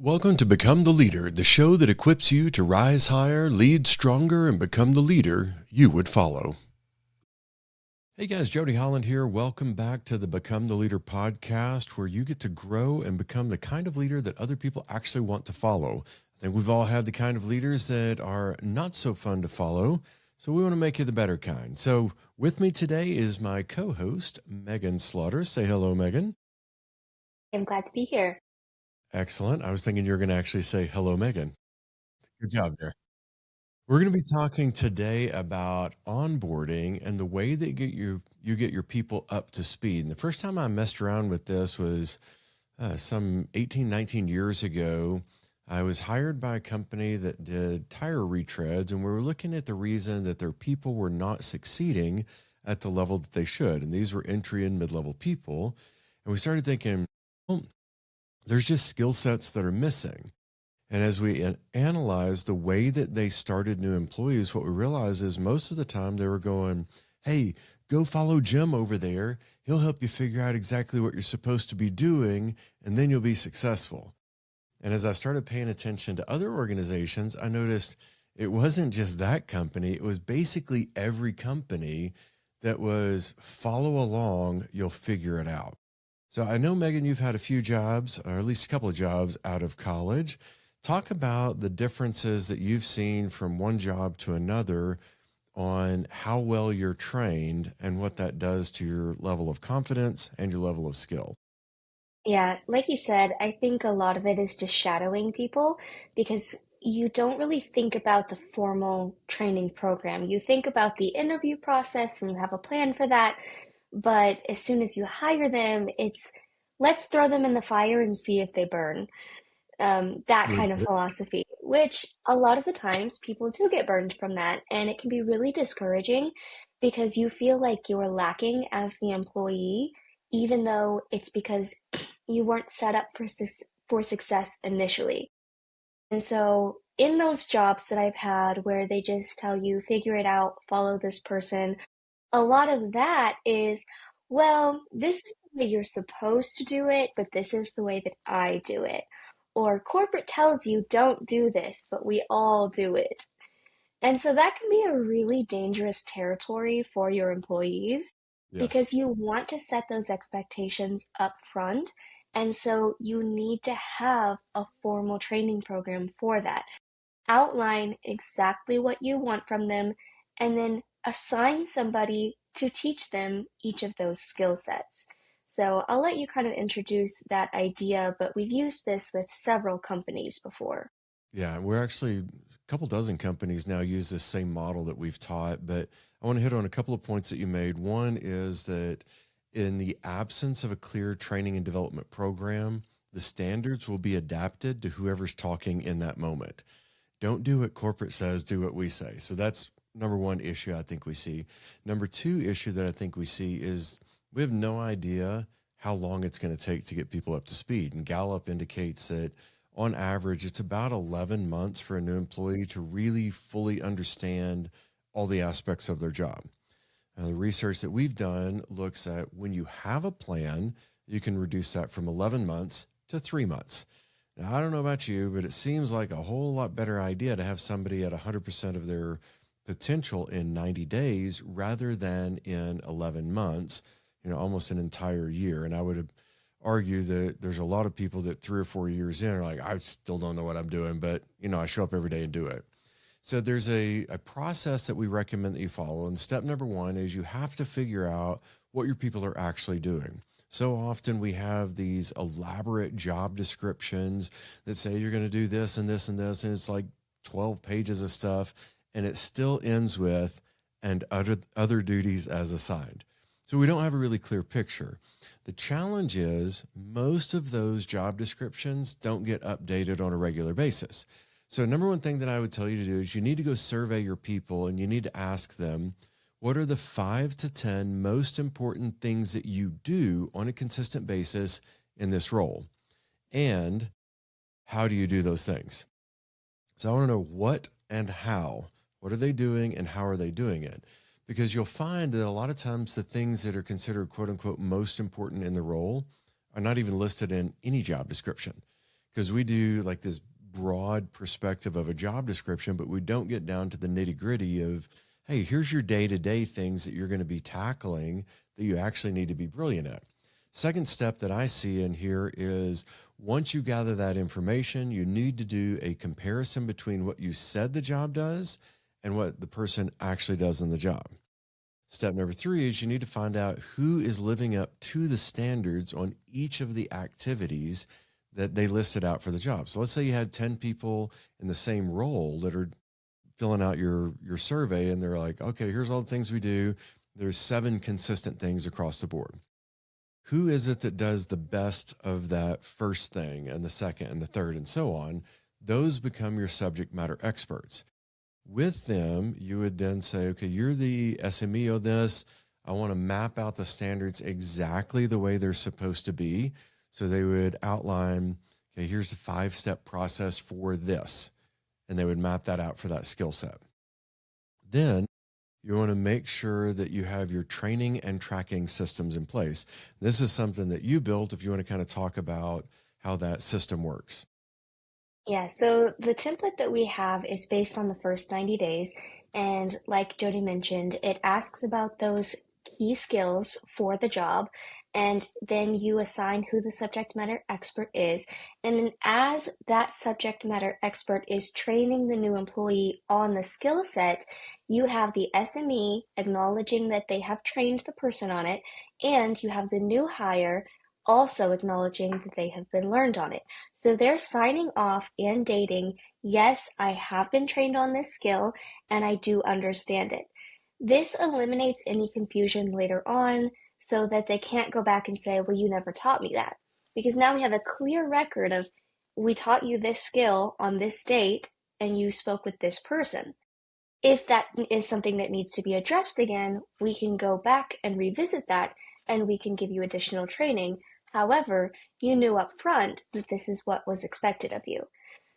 Welcome to Become the Leader, the show that equips you to rise higher, lead stronger, and become the leader you would follow. Hey guys, Jody Holland here. Welcome back to the Become the Leader podcast, where you get to grow and become the kind of leader that other people actually want to follow. I think we've all had the kind of leaders that are not so fun to follow, so we want to make you the better kind. So with me today is my co-host, Megan Slaughter. Say hello, Megan. I'm glad to be here. Excellent. I was thinking you were going to actually say hello, Megan. Good job there. We're going to be talking today about onboarding and the way that you get your people up to speed. And the first time I messed around with this was some 18, 19 years ago. I was hired by a company that did tire retreads, and we were looking at the reason that their people were not succeeding at the level that they should. And these were entry and mid-level people. And we started thinking, well, there's just skill sets that are missing. And as we analyzed the way that they started new employees, what we realized is most of the time they were going, hey, go follow Jim over there. He'll help you figure out exactly what you're supposed to be doing, and then you'll be successful. And as I started paying attention to other organizations, I noticed it wasn't just that company. It was basically every company that was follow along, you'll figure it out. So I know, Megan, you've had a few jobs, or at least a couple of jobs out of college. Talk about the differences that you've seen from one job to another on how well you're trained and what that does to your level of confidence and your level of skill. Yeah, like you said, I think a lot of it is just shadowing people because you don't really think about the formal training program. You think about the interview process and you have a plan for that. But as soon as you hire them, it's let's throw them in the fire and see if they burn. That kind of philosophy, which a lot of the times people do get burned from that. And it can be really discouraging because you feel like you're lacking as the employee, even though it's because you weren't set up for success initially. And so, in those jobs that I've had where they just tell you, figure it out, follow this person, a lot of that is, well, this is the way you're supposed to do it, but this is the way that I do it. Or corporate tells you don't do this, but we all do it. And so that can be a really dangerous territory for your employees Yes. because you want to set those expectations up front. And so you need to have a formal training program for that. Outline exactly what you want from them and then assign somebody to teach them each of those skill sets. So I'll let you kind of introduce that idea, but we've used this with several companies before. Yeah, we're actually a couple dozen companies now use this same model that we've taught, but I want to hit on a couple of points that you made. One is that in the absence of a clear training and development program, the standards will be adapted to whoever's talking in that moment. Don't do what corporate says, do what we say. So that's number one issue I think we see. Number two issue that I think we see is we have no idea how long it's going to take to get people up to speed. And Gallup indicates that on average, it's about 11 months for a new employee to really fully understand all the aspects of their job. The research that we've done looks at when you have a plan, you can reduce that from 11 months to 3 months. Now, I don't know about you, but it seems like a whole lot better idea to have somebody at 100% of their potential in 90 days rather than in 11 months, almost an entire year. And I would argue that there's a lot of people that 3 or 4 years in are like, I still don't know what I'm doing, but I show up every day and do it. So there's a process that we recommend that you follow. And step number one is you have to figure out what your people are actually doing. So often we have these elaborate job descriptions that say you're going to do this and this and this, and it's like 12 pages of stuff, and it still ends with and other duties as assigned. So we don't have a really clear picture. The challenge is most of those job descriptions don't get updated on a regular basis. So number one thing that I would tell you to do is you need to go survey your people and you need to ask them, what are the 5 to 10 most important things that you do on a consistent basis in this role? And how do you do those things? So I want to know what and how. What are they doing and how are they doing it? Because you'll find that a lot of times the things that are considered quote unquote most important in the role are not even listed in any job description. because we do like this broad perspective of a job description, but we don't get down to the nitty gritty of, hey, here's your day to day things that you're going to be tackling that you actually need to be brilliant at. Second step that I see in here is once you gather that information, you need to do a comparison between what you said the job does and what the person actually does in the job. Step number three is you need to find out who is living up to the standards on each of the activities that they listed out for the job. So let's say you had 10 people in the same role that are filling out your survey, and they're like, okay, here's all the things we do. There's 7 consistent things across the board. Who is it that does the best of that first thing and the second and the third and so on? Those become your subject matter experts. With them, you would then say, okay, you're the SME of this. I want to map out the standards exactly the way they're supposed to be. So they would outline, okay, here's the 5-step process for this. And they would map that out for that skill set. Then you want to make sure that you have your training and tracking systems in place. This is something that you built, if you want to kind of talk about how that system works. Yeah, so the template that we have is based on the first 90 days. And like Jody mentioned, it asks about those key skills for the job. And then you assign who the subject matter expert is. And then as that subject matter expert is training the new employee on the skill set, you have the SME acknowledging that they have trained the person on it, and you have the new hire also acknowledging that they have been learned on it. So they're signing off and dating, yes, I have been trained on this skill and I do understand it. This eliminates any confusion later on so that they can't go back and say, well, you never taught me that. Because now we have a clear record of, we taught you this skill on this date and you spoke with this person. If that is something that needs to be addressed again, we can go back and revisit that and we can give you additional training. However, you knew up front that this is what was expected of you.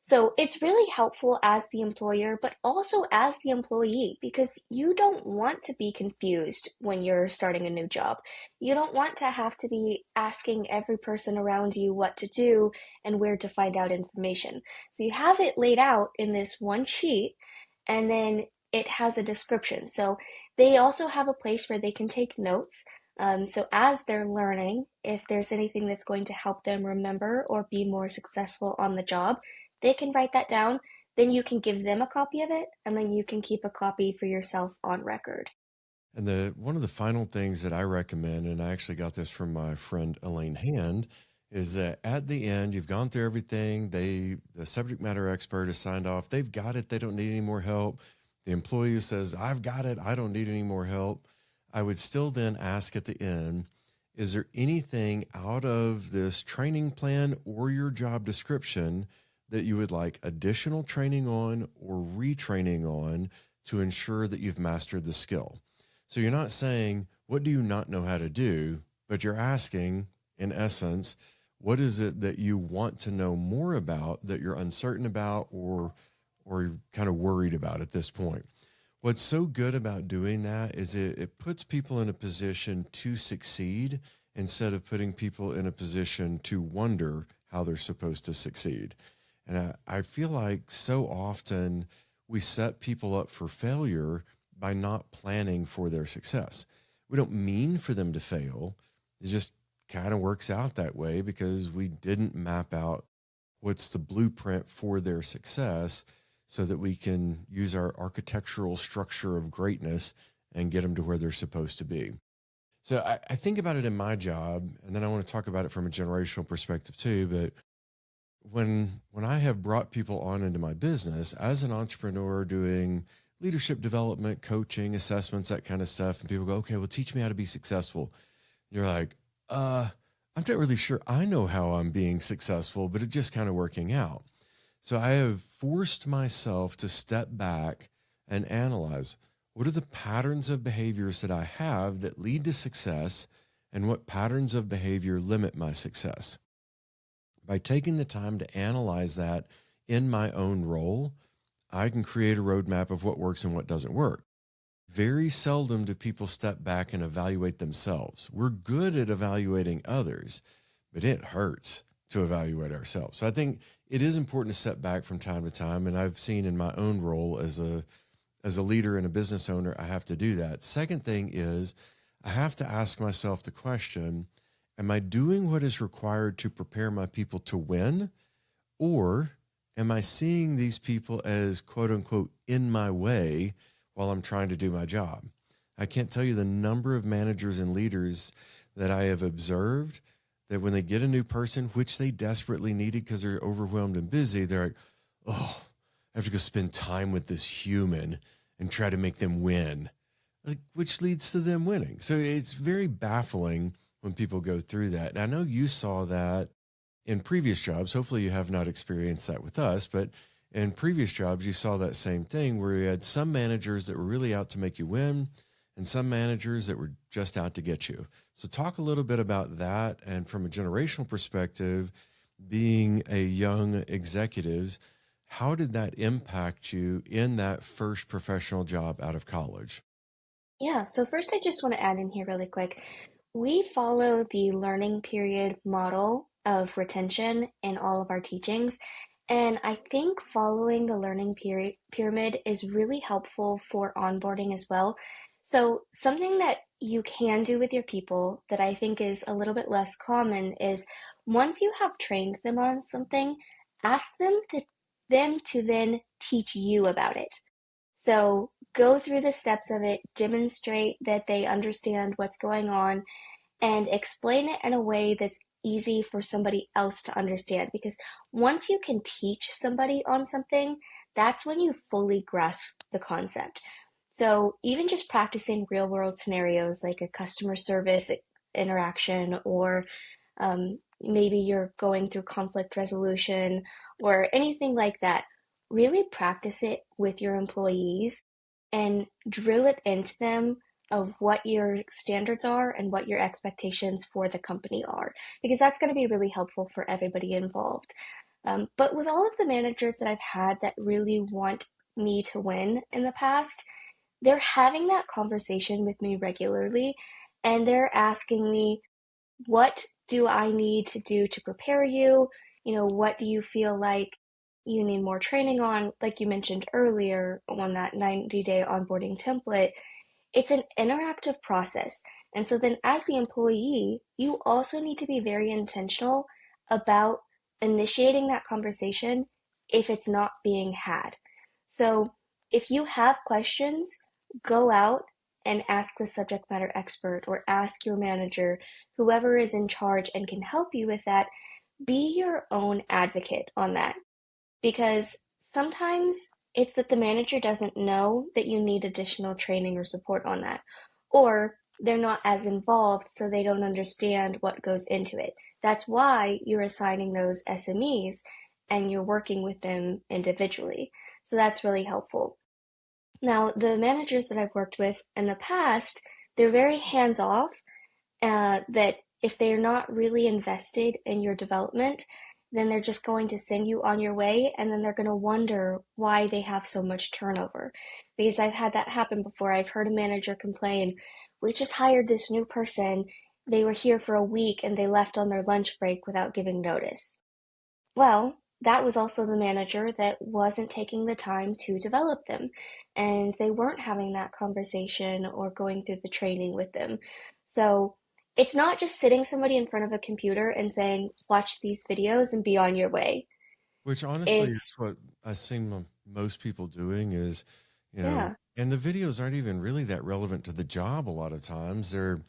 So it's really helpful as the employer, but also as the employee, because you don't want to be confused when you're starting a new job. You don't want to have to be asking every person around you what to do and where to find out information. So you have it laid out in this one sheet, and then it has a description. So they also have a place where they can take notes. So as they're learning, if there's anything that's going to help them remember or be more successful on the job, they can write that down. Then you can give them a copy of it, and then you can keep a copy for yourself on record. And one of the final things that I recommend, and I actually got this from my friend Elaine Hand, is that at the end, you've gone through everything. The subject matter expert has signed off. They've got it. They don't need any more help. The employee says, I've got it. I don't need any more help. I would still then ask at the end, is there anything out of this training plan or your job description that you would like additional training on or retraining on to ensure that you've mastered the skill? So you're not saying, what do you not know how to do? But you're asking, in essence, what is it that you want to know more about that you're uncertain about or you're kind of worried about at this point? What's so good about doing that is it puts people in a position to succeed instead of putting people in a position to wonder how they're supposed to succeed. And I feel like so often we set people up for failure by not planning for their success. We don't mean for them to fail. It just kind of works out that way because we didn't map out what's the blueprint for their success so that we can use our architectural structure of greatness and get them to where they're supposed to be. So I think about it in my job, and then I want to talk about it from a generational perspective too. But when I have brought people on into my business as an entrepreneur doing leadership development, coaching, assessments, that kind of stuff, and people go, okay, well, teach me how to be successful. And you're like, I'm not really sure I know how I'm being successful, but it's just kind of working out. So I have forced myself to step back and analyze what are the patterns of behaviors that I have that lead to success and what patterns of behavior limit my success. By taking the time to analyze that in my own role, I can create a roadmap of what works and what doesn't work. Very seldom do people step back and evaluate themselves. We're good at evaluating others, but it hurts to evaluate ourselves. So I think it is important to step back from time to time. And I've seen in my own role as a leader and a business owner, I have to do that. Second thing is I have to ask myself the question, am I doing what is required to prepare my people to win? Or am I seeing these people as quote unquote in my way while I'm trying to do my job? I can't tell you the number of managers and leaders that I have observed that when they get a new person, which they desperately needed because they're overwhelmed and busy, they're like, oh, I have to go spend time with this human and try to make them win, like, which leads to them winning. So it's very baffling when people go through that. And I know you saw that in previous jobs. Hopefully you have not experienced that with us, but in previous jobs, you saw that same thing where you had some managers that were really out to make you win and some managers that were just out to get you. So talk a little bit about that. And from a generational perspective, being a young executive, how did that impact you in that first professional job out of college? Yeah, so first I just want to add in here really quick. We follow the learning period model of retention in all of our teachings. And I think following the learning period pyramid is really helpful for onboarding as well. So something that you can do with your people that I think is a little bit less common is once you have trained them on something, ask them to then teach you about it. So go through the steps of it, demonstrate that they understand what's going on, and explain it in a way that's easy for somebody else to understand. Because once you can teach somebody on something, that's when you fully grasp the concept. So even just practicing real world scenarios like a customer service interaction or maybe you're going through conflict resolution or anything like that, really practice it with your employees and drill it into them of what your standards are and what your expectations for the company are, because that's going to be really helpful for everybody involved. But with all of the managers that I've had that really want me to win in the past, they're having that conversation with me regularly and they're asking me, what do I need to do to prepare you? You know, what do you feel like you need more training on? Like you mentioned earlier on that 90-day onboarding template, it's an interactive process. And so then as the employee, you also need to be very intentional about initiating that conversation if it's not being had. So if you have questions, go out and ask the subject matter expert or ask your manager, whoever is in charge and can help you with that. Be your own advocate on that because sometimes it's that the manager doesn't know that you need additional training or support on that, or they're not as involved, so they don't understand what goes into it. That's why you're assigning those SMEs and you're working with them individually. So that's really helpful. Now, the managers that I've worked with in the past, they're very hands off, that if they're not really invested in your development, then they're just going to send you on your way and then they're going to wonder why they have so much turnover. Because I've had that happen before. I've heard a manager complain, we just hired this new person. They were here for a week and they left on their lunch break without giving notice. Well, that was also the manager that wasn't taking the time to develop them, and they weren't having that conversation or going through the training with them. So it's not just sitting somebody in front of a computer and saying, watch these videos and be on your way. Which honestly is It's, what I see most people doing is, yeah, and the videos aren't even really that relevant to the job a lot of times. when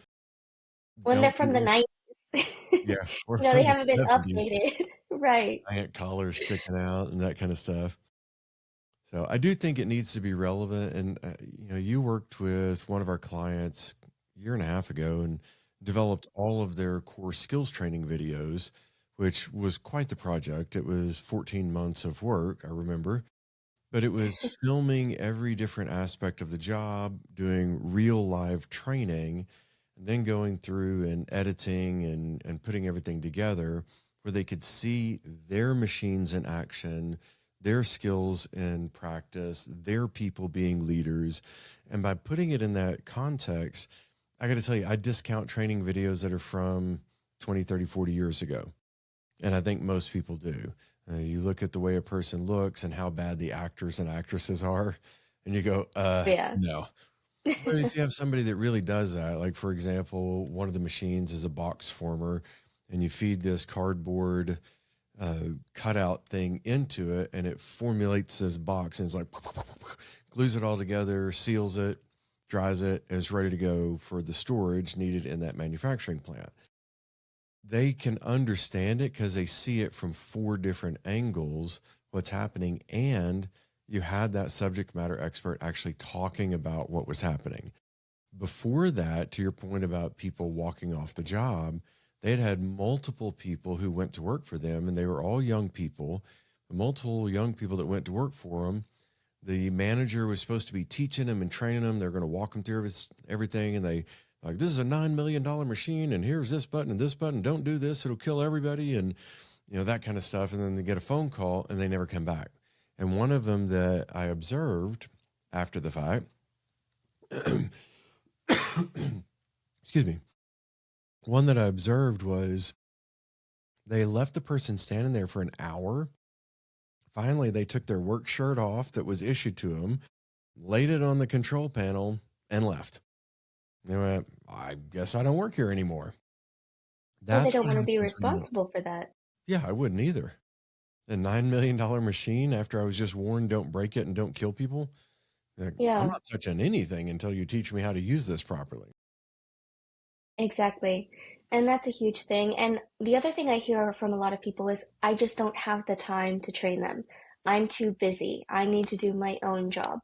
they're They'll from the be, 90s, yeah, or they from the haven't been 70s, updated. Right. giant collars sticking out and that kind of stuff. So I do think it needs to be relevant. And, you worked with one of our clients a year and a half ago and developed all of their core skills training videos, which was quite the project. It was 14 months of work, I remember, but it was filming every different aspect of the job, doing real live training, and then going through and editing and putting everything together where they could see their machines in action, their skills in practice, their people being leaders. And by putting it in that context, I got to tell you, I discount training videos that are from 20, 30, 40 years ago. And I think most people do. You look at the way a person looks and how bad the actors and actresses are, and you go, Yeah. no. But if you have somebody that really does that, like for example, one of the machines is a box former, and you feed this cardboard cutout thing into it, and it formulates this box, and it's like glues it all together, seals it, dries it, and it's ready to go for the storage needed in that manufacturing plant. They can understand it because they see it from four different angles, what's happening. And you had that subject matter expert actually talking about what was happening. Before that, to your point about people walking off the job, they had multiple people who went to work for them, and they were all young people, multiple young people that went to work for them. The manager was supposed to be teaching them and training them. They're going to walk them through everything. And they like, this is a $9 million machine. And here's this button and this button. Don't do this. It'll kill everybody. And, that kind of stuff. And then they get a phone call and they never come back. And one of them that I observed after the fact, excuse me, one that I observed was they left the person standing there for an hour. Finally, they took their work shirt off that was issued to them, laid it on the control panel, and left. They went, I guess I don't work here anymore. Well, they That's don't what want to be happens. responsible for that. Yeah, I wouldn't either. A $9 million machine after I was just warned, don't break it and don't kill people. Like, I'm Yeah, not touching anything until you teach me how to use this properly. exactly. And that's a huge thing. And the other thing I hear from a lot of people is, I just don't have the time to train them. I'm too busy. I need to do my own job.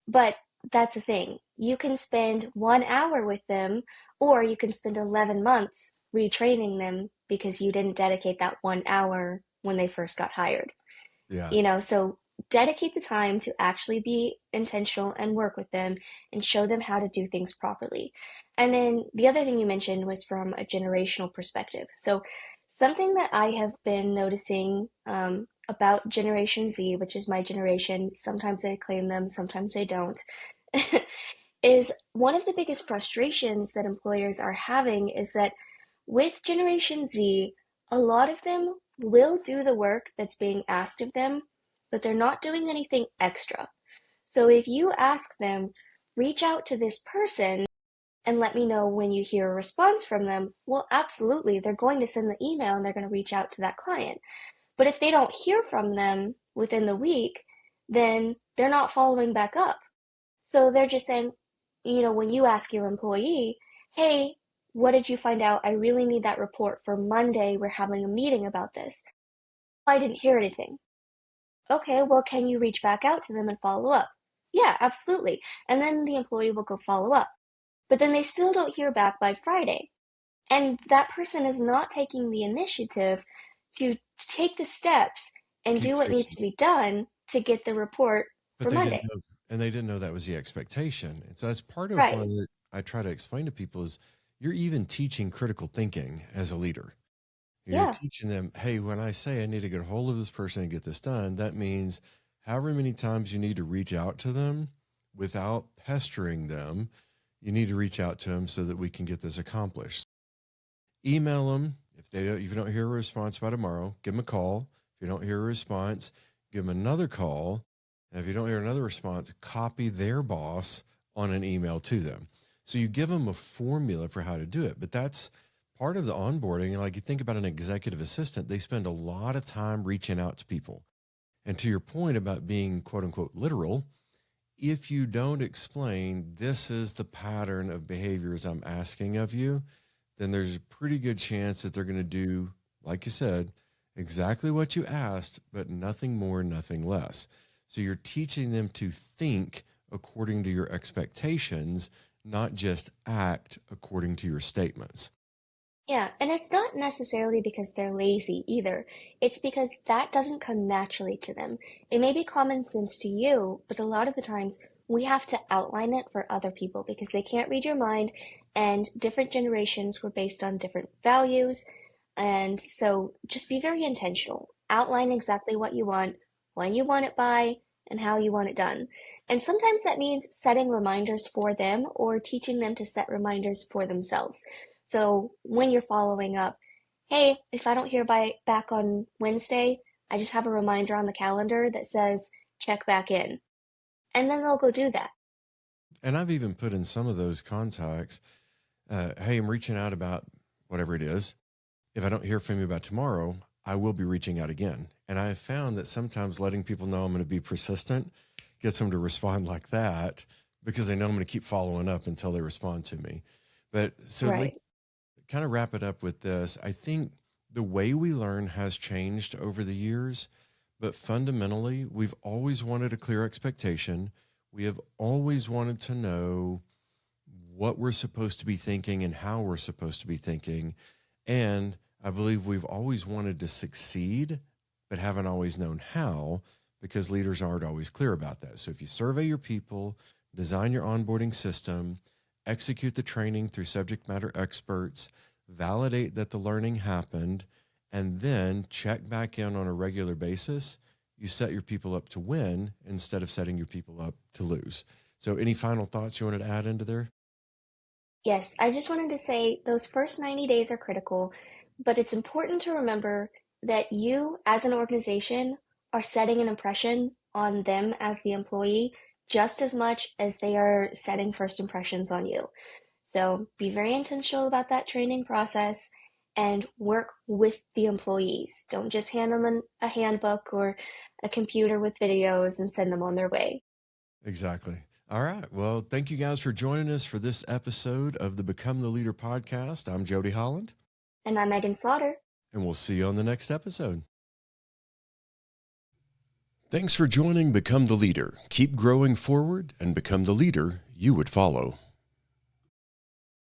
But that's the thing. You can spend 1 hour with them, or you can spend 11 months retraining them because you didn't dedicate that 1 hour when they first got hired. Yeah. So dedicate the time to actually be intentional and work with them and show them how to do things properly. And then the other thing you mentioned was from a generational perspective. So something that I have been noticing about Generation Z, which is my generation, sometimes they claim them, sometimes they don't, is one of the biggest frustrations that employers are having is that with Generation Z, a lot of them will do the work that's being asked of them, but they're not doing anything extra. So if you ask them, reach out to this person and let me know when you hear a response from them, well, absolutely, they're going to send the email and they're going to reach out to that client. But if they don't hear from them within the week, then they're not following back up. So they're just saying, when you ask your employee, hey, what did you find out? I really need that report for Monday. We're having a meeting about this. I didn't hear anything. Okay, well, can you reach back out to them and follow up? Yeah, absolutely. And then the employee will go follow up. But then they still don't hear back by Friday. And that person is not taking the initiative to take the steps and Keep do what needs chasing. to be done to get the report But for they didn't Monday. know, and they didn't know that was the expectation. And so that's part of Right. what I try to explain to people is you're even teaching critical thinking as a leader. You're Yeah. teaching them, hey, when I say I need to get a hold of this person and get this done, that means however many times you need to reach out to them without pestering them, you need to reach out to them so that we can get this accomplished. Email them. If you don't hear a response by tomorrow, give them a call. If you don't hear a response, give them another call. And if you don't hear another response, copy their boss on an email to them. So you give them a formula for how to do it. But that's part of the onboarding. And like you think about an executive assistant, they spend a lot of time reaching out to people. And to your point about being quote unquote literal, if you don't explain this is the pattern of behaviors I'm asking of you, then there's a pretty good chance that they're going to do, like you said, exactly what you asked, but nothing more, nothing less. So you're teaching them to think according to your expectations, not just act according to your statements. Yeah, and it's not necessarily because they're lazy either. It's because that doesn't come naturally to them. It may be common sense to you, but a lot of the times we have to outline it for other people because they can't read your mind, and different generations were based on different values. And so just be very intentional. Outline exactly what you want, when you want it by, and how you want it done. And sometimes that means setting reminders for them or teaching them to set reminders for themselves. So when you're following up, Hey, if I don't hear back on Wednesday, I just have a reminder on the calendar that says check back in. And then they'll go do that. And I've even put in some of those contacts, hey, I'm reaching out about whatever it is. If I don't hear from you about tomorrow, I will be reaching out again. And I have found that sometimes letting people know I'm going to be persistent gets them to respond like that because they know I'm going to keep following up until they respond to me. But so, like, Right. kind of wrap it up with this. I think the way we learn has changed over the years, but fundamentally, we've always wanted a clear expectation. We have always wanted to know what we're supposed to be thinking and how we're supposed to be thinking. And I believe we've always wanted to succeed, but haven't always known how because leaders aren't always clear about that. So if you survey your people, design your onboarding system, execute the training through subject matter experts, validate that the learning happened, and then check back in on a regular basis, you set your people up to win instead of setting your people up to lose. So any final thoughts you wanted to add into there? Yes, I just wanted to say those first 90 days are critical, but it's important to remember that you, as an organization, are setting an impression on them as the employee just as much as they are setting first impressions on you. So be very intentional about that training process and work with the employees. Don't just hand them a handbook or a computer with videos and send them on their way. Exactly. All right. Well, thank you guys for joining us for this episode of the Become the Leader podcast. I'm Jody Holland, And I'm Megan Slaughter. and we'll see you on the next episode. Thanks for joining Become the Leader. Keep growing forward and become the leader you would follow.